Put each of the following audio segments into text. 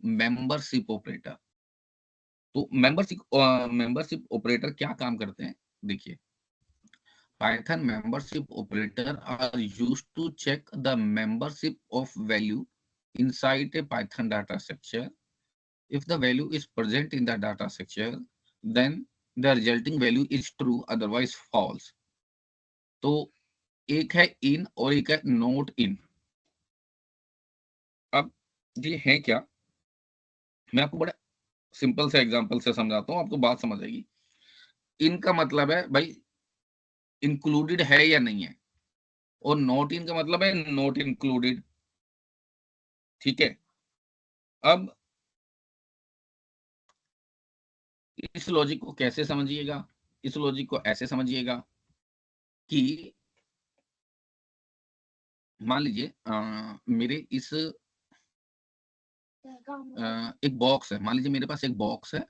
Membership operator. तो membership operator क्या काम करते हैं, देखिए, Python membership operator are used to check the membership of value inside a Python data structure. If the value is present in the data structure, then the resulting value is true, otherwise false. तो एक है इन और एक है not in. अब ये है क्या, मैं आपको बड़ा सिंपल से एग्जांपल से समझाता हूँ, आपको बात समझ आएगी। इन का मतलब है भाई इंक्लूडेड है या नहीं है, और नॉट इन का मतलब है नॉट इंक्लूडेड। ठीक है, अब इस लॉजिक को कैसे समझिएगा, इस लॉजिक को ऐसे समझिएगा कि मान लीजिए मेरे इस एक बॉक्स है, मान लीजिए मेरे पास एक बॉक्स है,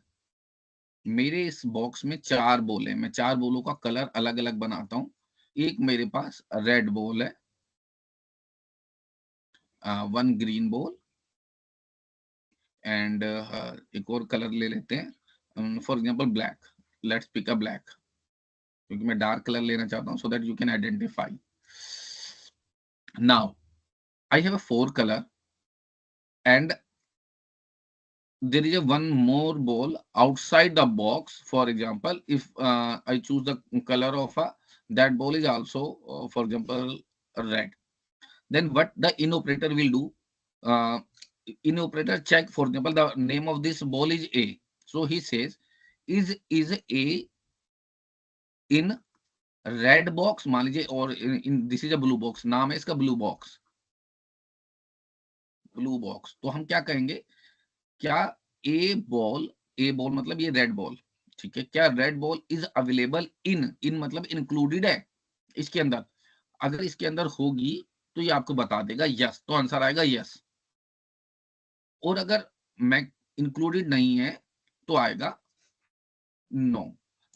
मेरे इस बॉक्स में 4 बॉल है, मैं 4 बॉलों का कलर अलग अलग बनाता हूँ। एक मेरे पास रेड बॉल है, 1 ग्रीन बॉल, एंड एक और कलर ले लेते हैं, for example black. Let's pick a black, क्योंकि मैं डार्क कलर लेना चाहता हूँ, so that you can identify. Now I have a 4 colour and there is a one more ball outside the box. For example, if I choose the color of that ball is also for example red, then what the in operator will do, uh, in operator check, for example the name of this ball is A, so he says is A in red box, मान लीजिए, और in this is a blue box, नाम है इसका blue box, blue box। तो हम क्या कहेंगे, क्या ए बॉल मतलब ये रेड बॉल, ठीक है, क्या red ball is available in मतलब इंक्लूडेड है इसके अंदर। अगर इसके अंदर होगी तो ये आपको बता देगा यस, तो आंसर आएगा यस। और अगर मैं इंक्लूडेड नहीं है तो आएगा नो।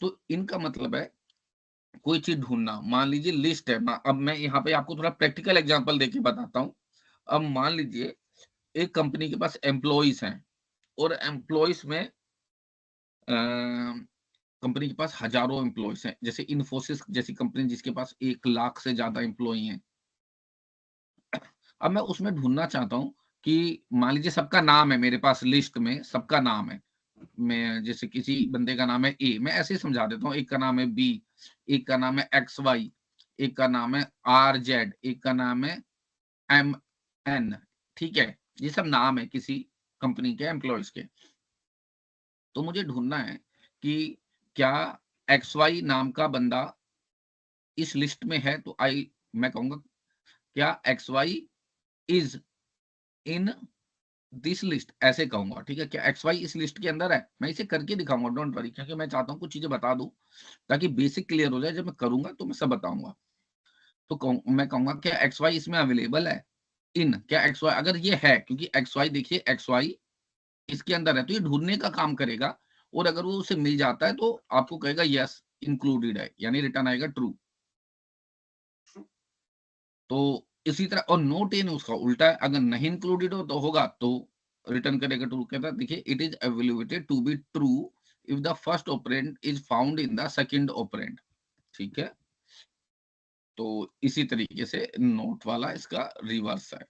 तो इनका मतलब है कोई चीज ढूंढना, मान लीजिए लिस्ट है, अब मैं यहाँ पे आपको थोड़ा प्रैक्टिकल एग्जांपल देके बताता हूँ। अब मान लीजिए एक कंपनी के पास एम्प्लॉइज हैं, और एम्प्लॉइज में कंपनी के पास हजारों एम्प्लॉयज हैं, जैसे इन्फोसिस जैसी कंपनी जिसके पास 1 लाख से ज्यादा एम्प्लॉय हैं। अब मैं उसमें ढूंढना चाहता हूँ कि मान लीजिए सबका नाम है मेरे पास, लिस्ट में सबका नाम है। मैं जैसे किसी बंदे का नाम है ए, मैं ऐसे ही समझा देता हूँ, एक का नाम है बी, एक का नाम है एक्स वाई, एक का नाम है आर जेड, एक का नाम है एम एन। ठीक है, ये सब नाम है किसी कंपनी के एम्प्लॉयज के। तो मुझे ढूंढना है कि क्या एक्स वाई नाम का बंदा इस लिस्ट में है, तो मैं कहूंगा क्या X Y is in this list, ऐसे कहूंगा। ठीक है, क्या एक्स वाई इस लिस्ट के अंदर है, मैं इसे करके दिखाऊंगा, डोंट वरी, क्योंकि मैं चाहता हूँ कुछ चीजें बता दूं ताकि बेसिक क्लियर हो जाए। जब मैं करूंगा तो मैं सब बताऊंगा। तो मैं कहूंगा क्या एक्स वाई इसमें अवेलेबल है इन, क्या एक्स वाई अगर ये है, क्योंकि एक्स वाई देखिए एक्स वाई इसके अंदर है, तो ये ढूंढने का काम करेगा। और अगर वो उसे मिल जाता है तो आपको कहेगा यस इंक्लूडेड है, यानी रिटर्न आएगा ट्रू। तो इसी तरह, और नोट इन उसका उल्टा है, अगर नहीं इंक्लूडेड हो तो होगा तो रिटर्न करेगा ट्रू। कहता है देखिए it is evaluated to be true if the first operand is found in the second operand. ठीक है, तो इसी तरीके से नोट वाला इसका रिवर्स है।